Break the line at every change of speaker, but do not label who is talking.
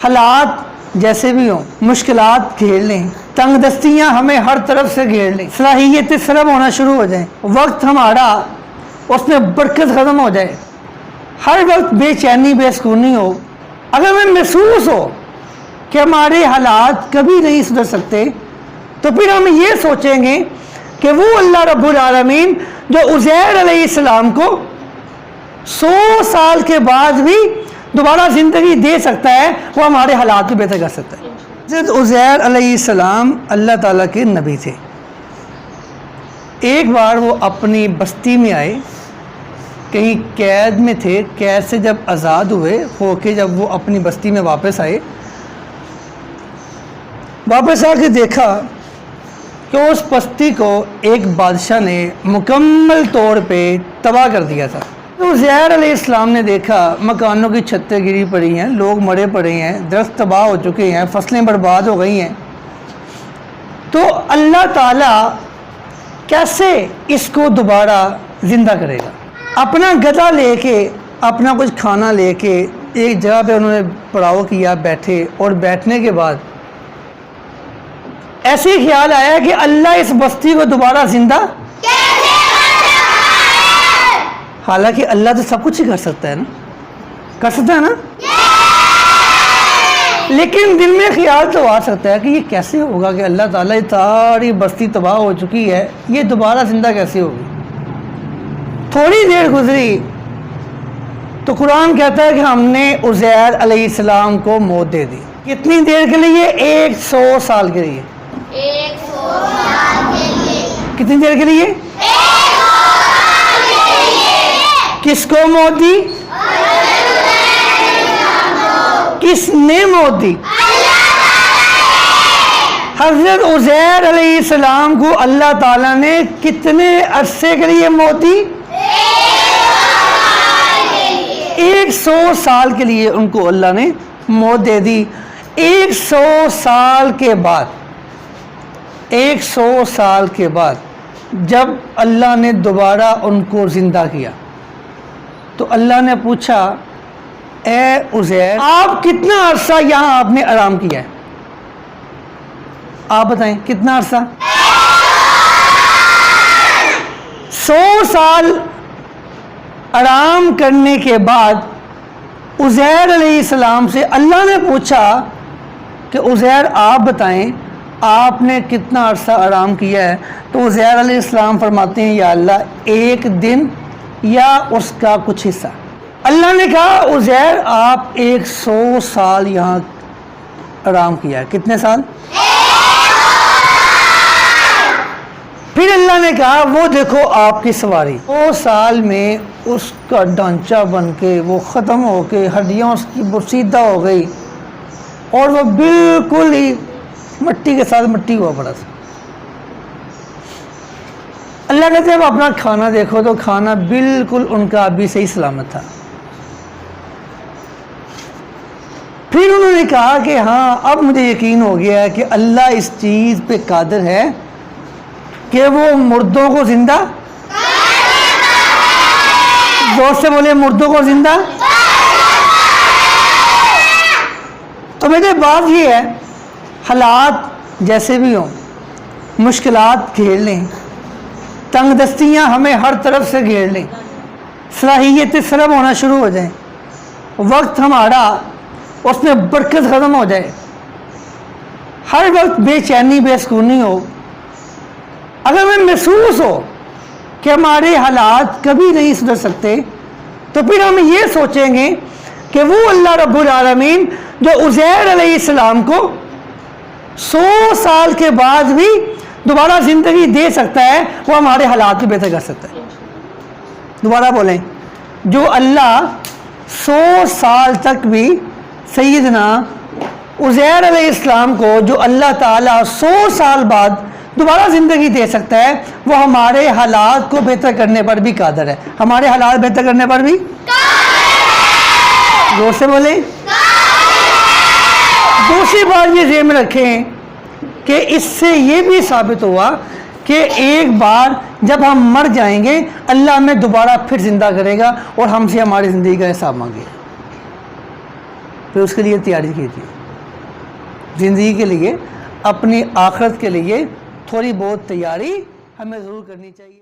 حالات جیسے بھی ہوں، مشکلات گھیر لیں، تنگ دستیاں ہمیں ہر طرف سے گھیر لیں، صلاحیتیں سلب ہونا شروع ہو جائیں، وقت ہمارا اس میں برکت ختم ہو جائے، ہر وقت بے چینی بے سکونی ہو، اگر ہمیں محسوس ہو کہ ہمارے حالات کبھی نہیں سدھر سکتے، تو پھر ہم یہ سوچیں گے کہ وہ اللہ رب العالمین جو عزیر علیہ السلام کو 100 سال کے بعد بھی دوبارہ زندگی دے سکتا ہے، وہ ہمارے حالات کو بہتر کر سکتا ہے۔ حضرت عزیر علیہ السلام اللہ تعالیٰ کے نبی تھے۔ ایک بار وہ اپنی بستی میں آئے، کہیں قید میں تھے، قید سے جب آزاد ہوئے ہو کے جب وہ اپنی بستی میں واپس آئے، واپس آ کے دیکھا کہ اس بستی کو ایک بادشاہ نے مکمل طور پہ تباہ کر دیا تھا۔ تو عزیر علیہ السلام نے دیکھا مکانوں کی چھتیں گری پڑی ہیں، لوگ مرے پڑے ہیں، درخت تباہ ہو چکے ہیں، فصلیں برباد ہو گئی ہیں، تو اللہ تعالیٰ کیسے اس کو دوبارہ زندہ کرے گا؟ اپنا گدھا لے کے، اپنا کچھ کھانا لے کے ایک جگہ پہ انہوں نے پڑاؤ کیا، بیٹھے، اور بیٹھنے کے بعد ایسے ہی خیال آیا کہ اللہ اس بستی کو دوبارہ زندہ کیسے کر سکتا ہے؟ حالانکہ اللہ تو سب کچھ ہی کر سکتا ہے نا، کر سکتا ہے نا، لیکن دل میں خیال تو آ سکتا ہے کہ یہ کیسے ہوگا کہ اللہ تعالیٰ یہ ساری بستی تباہ ہو چکی ہے، یہ دوبارہ زندہ کیسے ہوگی؟ تھوڑی دیر گزری تو قرآن کہتا ہے کہ ہم نے عزیر علیہ السلام کو موت دے دی۔ کتنی دیر کے لیے؟ 100 سال کے لیے۔
100 سال کے لیے۔
کتنی دیر کے لیے؟
100 سال کے لیے۔
کس کو موت دی؟ کس نے موت دی؟ حضرت عزیر علیہ السلام کو اللہ تعالیٰ نے کتنے عرصے کے لیے موت دی؟ 100 سال کے لیے ان کو اللہ نے موت دے دی۔ 100 سال کے بعد، 100 سال کے بعد جب اللہ نے دوبارہ ان کو زندہ کیا تو اللہ نے پوچھا، اے عزیر، آپ کتنا عرصہ یہاں آپ نے آرام کیا ہے؟ آپ بتائیں کتنا عرصہ؟ 100 سال آرام کرنے کے بعد عزیر علیہ السلام سے اللہ نے پوچھا کہ عزیر آپ بتائیں آپ نے کتنا عرصہ آرام کیا ہے؟ تو عزیر علیہ السلام فرماتے ہیں، یا اللہ 1 دن یا اس کا کچھ حصہ۔ اللہ نے کہا عزیر آپ 100 سال یہاں آرام کیا ہے۔ کتنے سال؟ پھر اللہ نے کہا وہ دیکھو آپ کی سواری 100 سال میں اس کا ڈھانچہ بن کے وہ ختم ہو کے ہڈیاں اس کی بسیدہ ہو گئی اور وہ بالکل ہی مٹی کے ساتھ مٹی ہوا پڑا تھا۔ اللہ کہتے ہیں اب اپنا کھانا دیکھو تو کھانا بالکل ان کا ابھی صحیح سلامت تھا۔ پھر انہوں نے کہا کہ ہاں اب مجھے یقین ہو گیا ہے کہ اللہ اس چیز پہ قادر ہے کہ وہ مردوں کو زندہ، زور سے بولے، مردوں کو زندہ۔ تو میرے بات یہ ہے، حالات جیسے بھی ہوں، مشکلات گھیر لیں، تنگ دستیاں ہمیں ہر طرف سے گھیر لیں، صلاحیتیں سلب ہونا شروع ہو جائیں، وقت ہمارا اس میں برکت ختم ہو جائے، ہر وقت بے چینی بے سکونی ہو، اگر ہمیں محسوس ہو کہ ہمارے حالات کبھی نہیں سدھر سکتے، تو پھر ہم یہ سوچیں گے کہ وہ اللہ رب العالمین جو عزیر علیہ السلام کو 100 سال کے بعد بھی دوبارہ زندگی دے سکتا ہے، وہ ہمارے حالات کو بہتر کر سکتا ہے۔ دوبارہ بولیں، جو اللہ 100 سال تک بھی سیدنا عزیر علیہ السلام کو، جو اللہ تعالیٰ 100 سال بعد دوبارہ زندگی دے سکتا ہے، وہ ہمارے حالات کو بہتر کرنے پر بھی قادر ہے۔ ہمارے حالات بہتر کرنے پر بھی زور سے بولیں۔ دوسری بات یہ ذہن میں رکھیں کہ اس سے یہ بھی ثابت ہوا کہ ایک بار جب ہم مر جائیں گے اللہ ہمیں دوبارہ پھر زندہ کرے گا اور ہم سے ہماری زندگی کا حساب مانگے گا۔ پھر اس کے لیے تیاری کیجیے. زندگی کے لیے، اپنی آخرت کے لیے تھوڑی بہت تیاری ہمیں ضرور کرنی چاہیے.